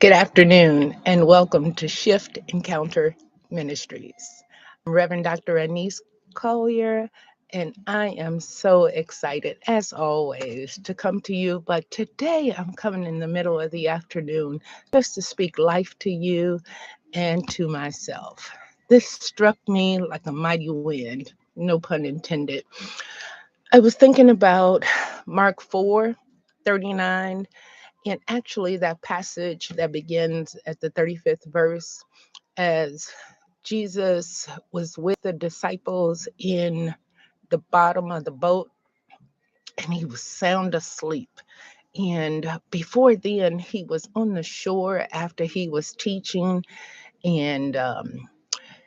Good afternoon and welcome to Shift Encounter Ministries. I'm Reverend Dr. Anese Collier, and I am so excited, as always, to come to you. But today I'm coming in the middle of the afternoon just to speak life to you and to myself. This struck me like a mighty wind, no pun intended. I was thinking about Mark 4:39. And actually, that passage that begins at the 35th verse, as Jesus was with the disciples in the bottom of the boat and he was sound asleep. And before then, he was on the shore after he was teaching, and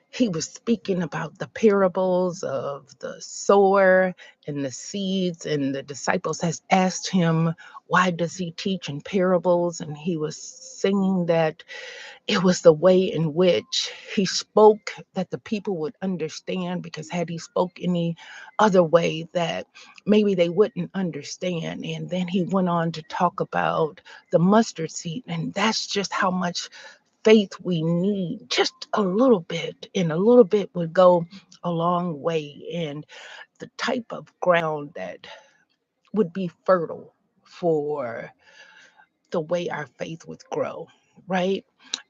he was speaking about the parables of the sower and the seeds, and the disciples has asked him, why does he teach in parables? And he was saying that it was the way in which he spoke that the people would understand, because had he spoke any other way, that maybe they wouldn't understand. And then he went on to talk about the mustard seed, and that's just how much faith we need, just a little bit, and a little bit would go a long way. And the type of ground that would be fertile for the way our faith would grow, right?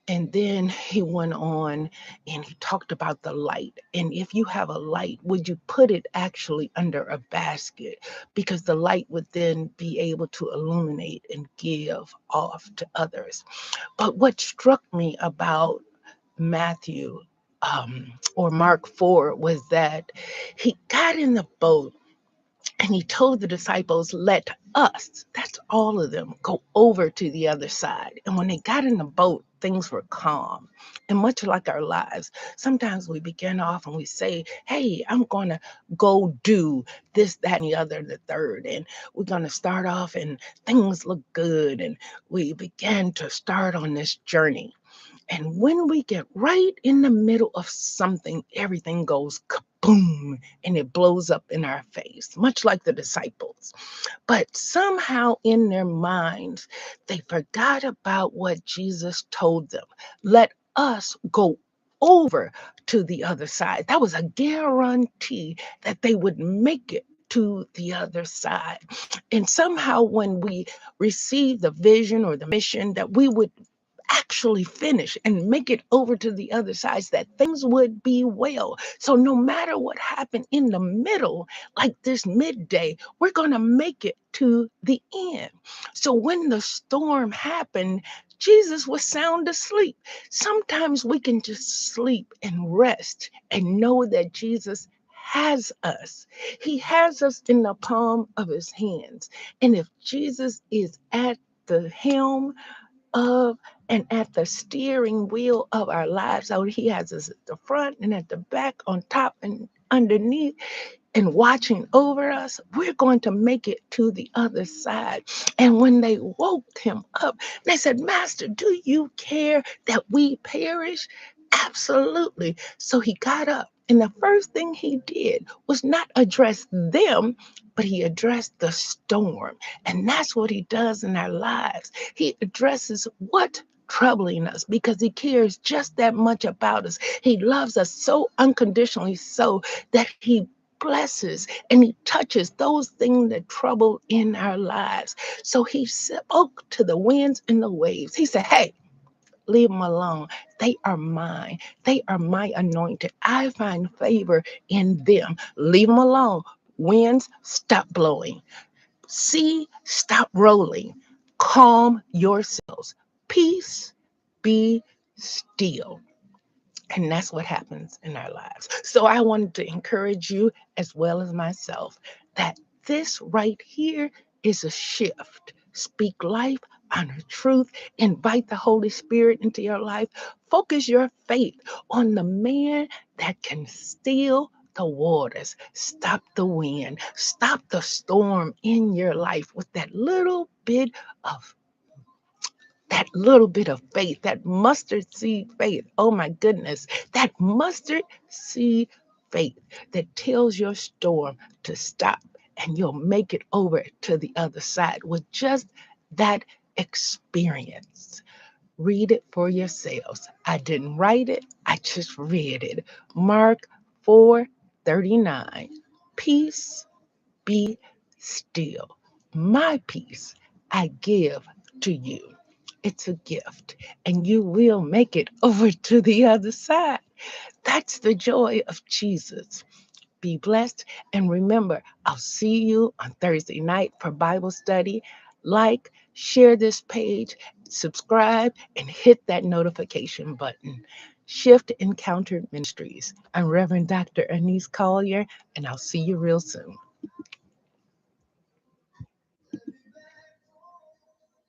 And then he went on and he talked about the light. And if you have a light, would you put it actually under a basket? Because the light would then be able to illuminate and give off to others. But what struck me about Matthew or Mark 4 was that he got in the boat and he told the disciples, let us, that's all of them, go over to the other side. And when they got in the boat, things were calm. And much like our lives, sometimes we begin off and we say, hey, I'm going to go do this, that, and the other, the third. And we're going to start off and things look good. And we began to start on this journey. And when we get right in the middle of something, everything goes kaboom and it blows up in our face, much like the disciples. But somehow in their minds, they forgot about what Jesus told them. Let us go over to the other side. That was a guarantee that they would make it to the other side. And somehow when we receive the vision or the mission that we would actually finish and make it over to the other side, that things would be well. So no matter what happened in the middle, like this midday, we're going to make it to the end. So when the storm happened, Jesus was sound asleep. Sometimes we can just sleep and rest and know that Jesus has us. He has us in the palm of his hands. And if Jesus is at the helm of and at the steering wheel of our lives, so he has us at the front and at the back, on top and underneath, and watching over us, we're going to make it to the other side. And when they woke him up, they said, Master, do you care that we perish? Absolutely. So he got up. And the first thing he did was not address them, but he addressed the storm. And that's what he does in our lives. He addresses what troubling us, because he cares just that much about us. He loves us so unconditionally, so that he blesses and he touches those things that trouble in our lives. So he spoke to the winds and the waves. He said, hey, leave them alone. They are mine. They are my anointed. I find favor in them. Leave them alone. Winds, stop blowing. Sea, stop rolling. Calm yourselves. Peace, be still. And that's what happens in our lives. So I wanted to encourage you, as well as myself, that this right here is a shift. Speak life, honor truth, invite the Holy Spirit into your life. Focus your faith on the man that can still the waters, stop the wind, stop the storm in your life with of that little bit of faith, that mustard seed faith. Oh my goodness, that mustard seed faith that tells your storm to stop, and you'll make it over to the other side with just that experience. Read it for yourselves. I didn't write it, I just read it. Mark 4:39. Peace, be still. My peace I give to you. It's a gift, and you will make it over to the other side. That's the joy of Jesus. Be blessed. And remember, I'll see you on Thursday night for Bible study. Like, share this page, subscribe, and hit that notification button. Shift Encounter Ministries. I'm Reverend Dr. Anese Collier, and I'll see you real soon.